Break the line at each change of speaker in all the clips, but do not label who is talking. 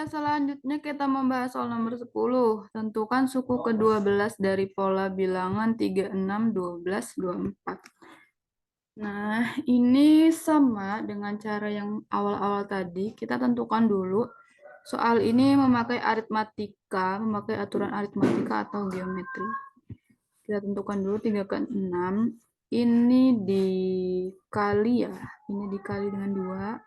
selanjutnya kita membahas soal nomor 10. Tentukan suku ke-12 dari pola bilangan 36, 12, 24. Nah, ini sama dengan cara yang awal-awal tadi. Kita tentukan dulu. Soal ini memakai aritmatika, memakai aturan aritmatika atau geometri. Kita tentukan dulu 3 ke 6. Ini dikali ya. Ini dikali dengan 2.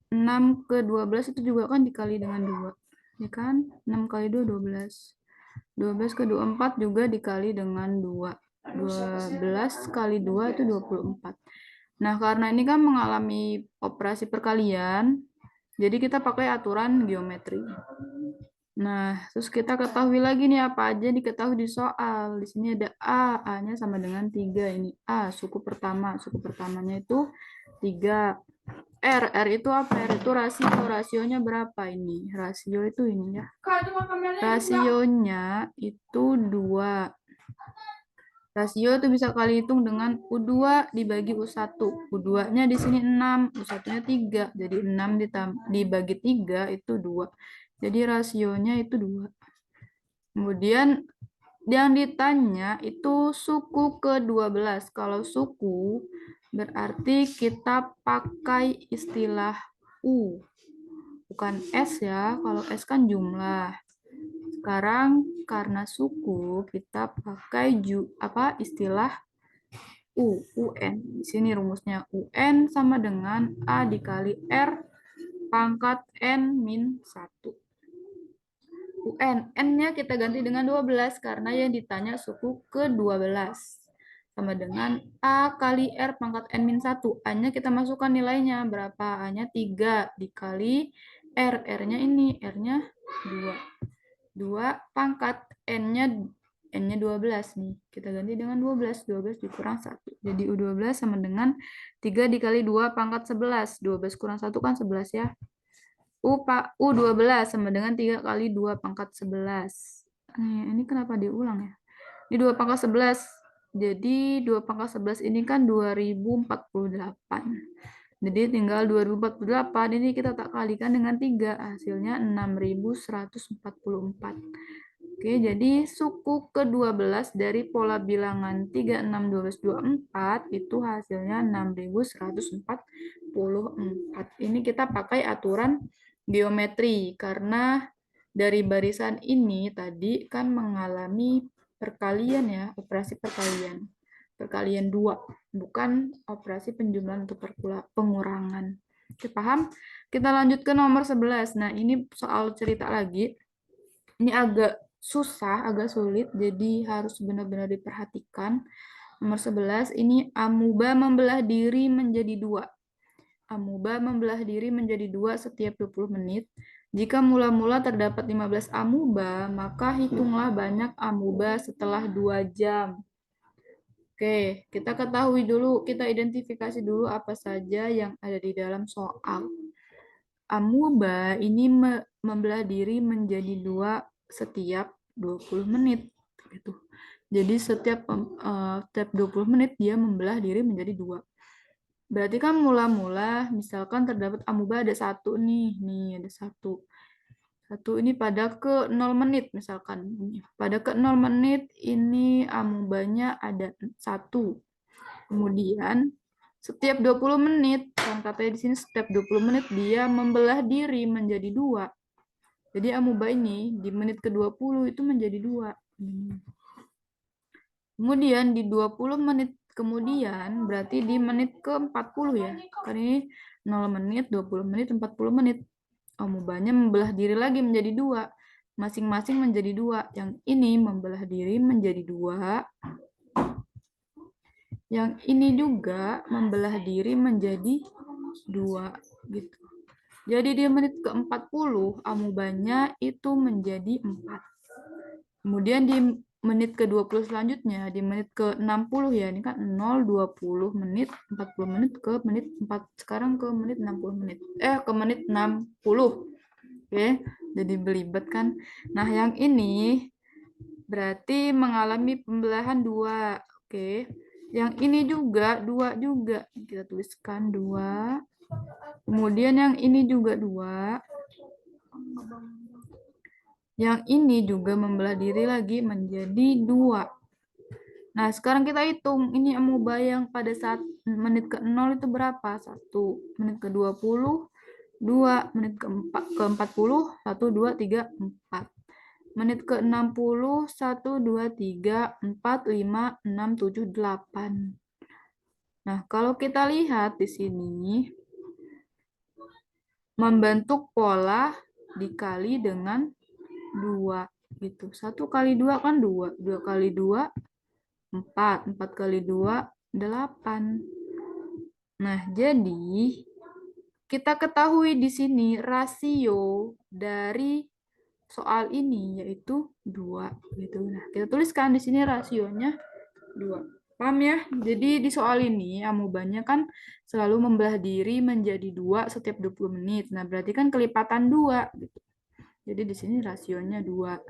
6 ke 12 itu juga kan dikali dengan 2. Ya kan? 6 kali 2, 12. 12 ke 24 juga dikali dengan 2. 12 kali 2 itu 24. Nah, karena ini kan mengalami operasi perkalian, jadi kita pakai aturan geometri. Nah, terus kita ketahui lagi nih apa aja diketahui di soal. Di sini ada A, A-nya sama dengan 3. Ini A, suku pertama. Suku pertamanya itu 3. R itu apa? R itu rasio. Rasionya berapa ini? Rasio itu ini ya. Rasionya itu 2. Rasio itu bisa kali hitung dengan U2 dibagi U1. U2-nya di sini 6, U1-nya 3. Jadi 6 dibagi 3 itu 2. Jadi rasionya itu 2. Kemudian yang ditanya itu suku ke-12. Kalau suku berarti kita pakai istilah U. Bukan S ya. Kalau S kan jumlah. Sekarang karena suku kita pakai istilah UN. Di sini rumusnya UN sama dengan A dikali R pangkat N min 1. UN, N-nya kita ganti dengan 12 karena yang ditanya suku ke-12. Sama dengan A kali R pangkat N min 1. A-nya kita masukkan nilainya. Berapa? A-nya 3 dikali R. R-nya ini. R-nya 2. 2 pangkat N-nya 12 nih. Kita ganti dengan 12. 12 dikurang 1. Jadi U12 sama dengan 3 dikali 2 pangkat 11. 12 kurang 1 kan 11 ya. U12 sama dengan 3 kali 2 pangkat 11. Ini kenapa diulang ya? Ini 2 pangkat 11. Jadi 2 pangkat 11 ini kan 2048. Jadi tinggal 2048. Ini kita tak kalikan dengan 3. Hasilnya 6144. Oke, jadi suku ke-12 dari pola bilangan 3, 6, 12, 24 itu hasilnya 6144. Ini kita pakai aturan geometri karena dari barisan ini tadi kan mengalami perkalian ya, operasi perkalian. Perkalian 2, bukan operasi penjumlahan atau pengurangan. Oke, paham? Kita lanjut ke nomor 11. Nah, ini soal cerita lagi. Ini agak susah, agak sulit, jadi harus benar-benar diperhatikan. Nomor 11, ini amuba membelah diri menjadi 2. Amuba membelah diri menjadi 2 setiap 20 menit. Jika mula-mula terdapat 15 amuba, maka hitunglah banyak amuba setelah 2 jam. Oke, kita ketahui dulu, kita identifikasi dulu apa saja yang ada di dalam soal. Amuba ini membelah diri menjadi 2 setiap 20 menit. Gitu. Jadi setiap 20 menit dia membelah diri menjadi 2. Berarti kan mula-mula misalkan terdapat amuba ada 1 nih. Nih ada 1. 1 ini pada ke 0 menit misalkan. Pada ke 0 menit ini amubanya ada 1. Kemudian setiap 20 menit, kan katanya di sini setiap 20 menit dia membelah diri menjadi 2. Jadi amuba ini di menit ke-20 itu menjadi 2. Kemudian di 20 menit kemudian berarti di menit ke-40 ya. Kan ini 0 menit, 20 menit, 40 menit. Amubanya membelah diri lagi menjadi 2. Masing-masing menjadi 2. Yang ini membelah diri menjadi 2. Yang ini juga membelah diri menjadi 2 gitu. Jadi di menit ke-40 amubanya itu menjadi 4. Kemudian di menit ke-20 selanjutnya, di menit ke-60 ya, ini kan 0, 20 menit, 40 menit ke menit 4. Sekarang ke menit 60 menit. Ke menit 60. Oke, jadi belibet kan. Nah, yang ini berarti mengalami pembelahan 2. Oke. Yang ini juga 2 juga. Kita tuliskan 2. Kemudian yang ini juga 2. Yang ini juga membelah diri lagi menjadi 2. Nah, sekarang kita hitung. Ini amuba yang pada saat menit ke-0 itu berapa? 1. Menit ke-20, 2. Menit ke-40, 1, 2, 3, 4. Menit ke-60, 1, 2, 3, 4, 5, 6, 7, 8. Nah, kalau kita lihat di sini, membentuk pola dikali dengan 2. Gitu. 1 kali 2 kan 2. 2 kali 2, 4. 4 kali 2, 8. Nah, jadi kita ketahui di sini rasio dari soal ini yaitu 2 gitu. Nah, kita tuliskan di sini rasionya 2. Paham ya? Jadi di soal ini amubanya kan selalu membelah diri menjadi 2 setiap 20 menit. Nah, berarti kan kelipatan 2 gitu. Jadi di sini rasionya 2.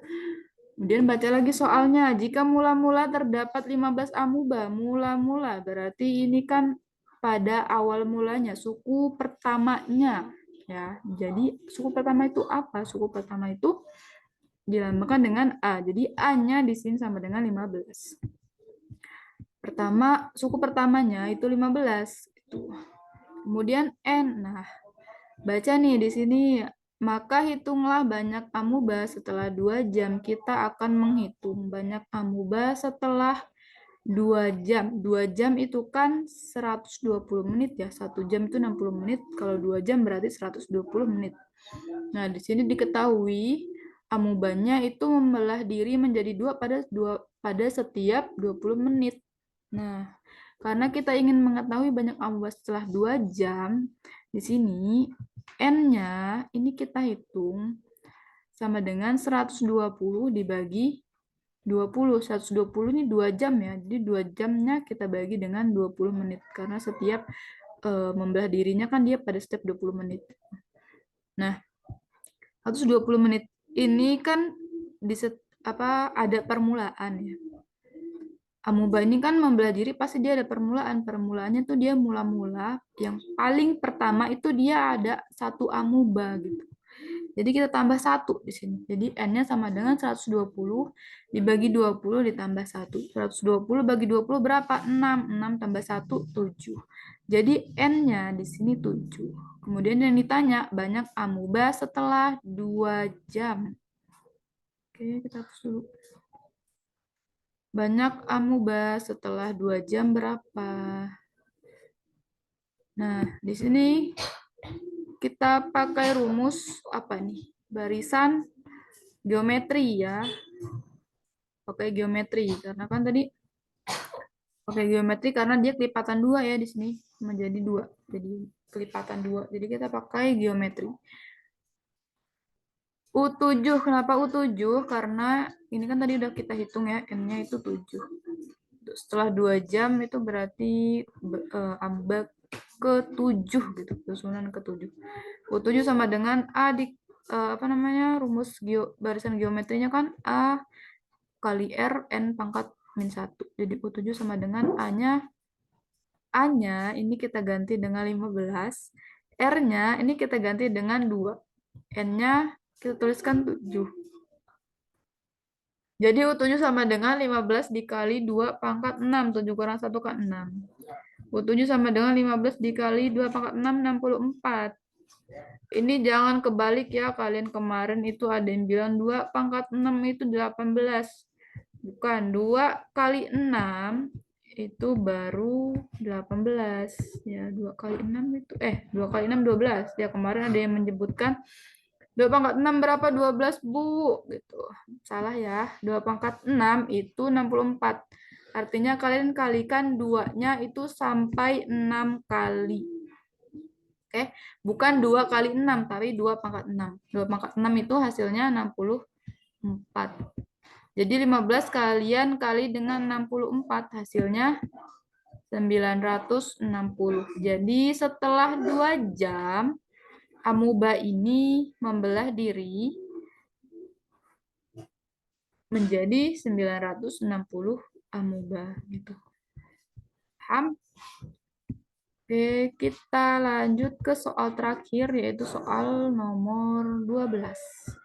Kemudian baca lagi soalnya. Jika mula-mula terdapat 15 amuba, mula-mula berarti ini kan pada awal mulanya, suku pertamanya. Ya, jadi suku pertama itu apa? Suku pertama itu dilambangkan dengan A. Jadi A-nya di sini sama dengan 15. Pertama, suku pertamanya itu 15. Kemudian N. Nah, baca nih di sini. Maka hitunglah banyak amuba setelah 2 jam. Kita akan menghitung banyak amuba setelah 2 jam. 2 jam itu kan 120 menit ya. 1 jam itu 60 menit. Kalau 2 jam berarti 120 menit. Nah, di sini diketahui amubanya itu membelah diri menjadi 2 pada setiap 20 menit. Nah, karena kita ingin mengetahui banyak amuba setelah 2 jam, di sini N-nya ini kita hitung sama dengan 120 dibagi 20. 120 ini 2 jam ya. Jadi 2 jamnya kita bagi dengan 20 menit. Karena setiap membelah dirinya kan dia pada setiap 20 menit. Nah, 120 menit ini kan ada permulaan ya. Amuba ini kan membelah diri pasti dia ada permulaan. Permulaannya tuh dia mula-mula yang paling pertama itu dia ada 1 amuba gitu. Jadi kita tambah 1 di sini. Jadi N-nya sama dengan 120 dibagi 20 ditambah 1. 120 bagi 20 berapa? 6. 6 tambah 1, 7. Jadi N-nya di sini 7. Kemudian yang ditanya, banyak amuba setelah 2 jam. Oke, kita hapus dulu. Banyak amuba setelah 2 jam berapa? Nah, di sini kita pakai rumus apa nih? Barisan geometri ya. Pakai geometri karena kan tadi pakai geometri karena dia kelipatan 2 ya di sini menjadi 2. Jadi kelipatan 2. Jadi kita pakai geometri. U7, kenapa U7? Karena ini kan tadi udah kita hitung ya, M-nya itu 7. Setelah 2 jam itu berarti ambak ke-7 gitu, susunan ke-7. U7 sama dengan A di rumus barisan geometrinya kan A kali R N pangkat min 1. Jadi U7 sama dengan A-nya ini kita ganti dengan 15. R-nya ini kita ganti dengan 2. N-nya kita tuliskan 7. Jadi U7 sama dengan 15 dikali 2 pangkat 6. 7 kurang 1 kan 6. U7 sama dengan 15 dikali 2 pangkat 6, 64. Ini jangan kebalik ya. Kalian kemarin itu ada yang bilang 2 pangkat 6 itu 18. Bukan. 2 kali 6 itu baru 18. Ya, 2 kali 6 itu. 2 kali 6, 12. Ya, kemarin ada yang menyebutkan 2 pangkat 6 berapa? 12, Bu. Gitu. Salah ya. 2 pangkat 6 itu 64. Artinya kalian kalikan 2-nya itu sampai 6 kali. Oke. Bukan 2 kali 6, tapi 2 pangkat 6. 2 pangkat 6 itu hasilnya 64. Jadi 15 kalian kali dengan 64 hasilnya 960. Jadi setelah 2 jam amuba ini membelah diri menjadi 960 amuba gitu. Paham? Oke, kita lanjut ke soal terakhir, yaitu soal nomor 12.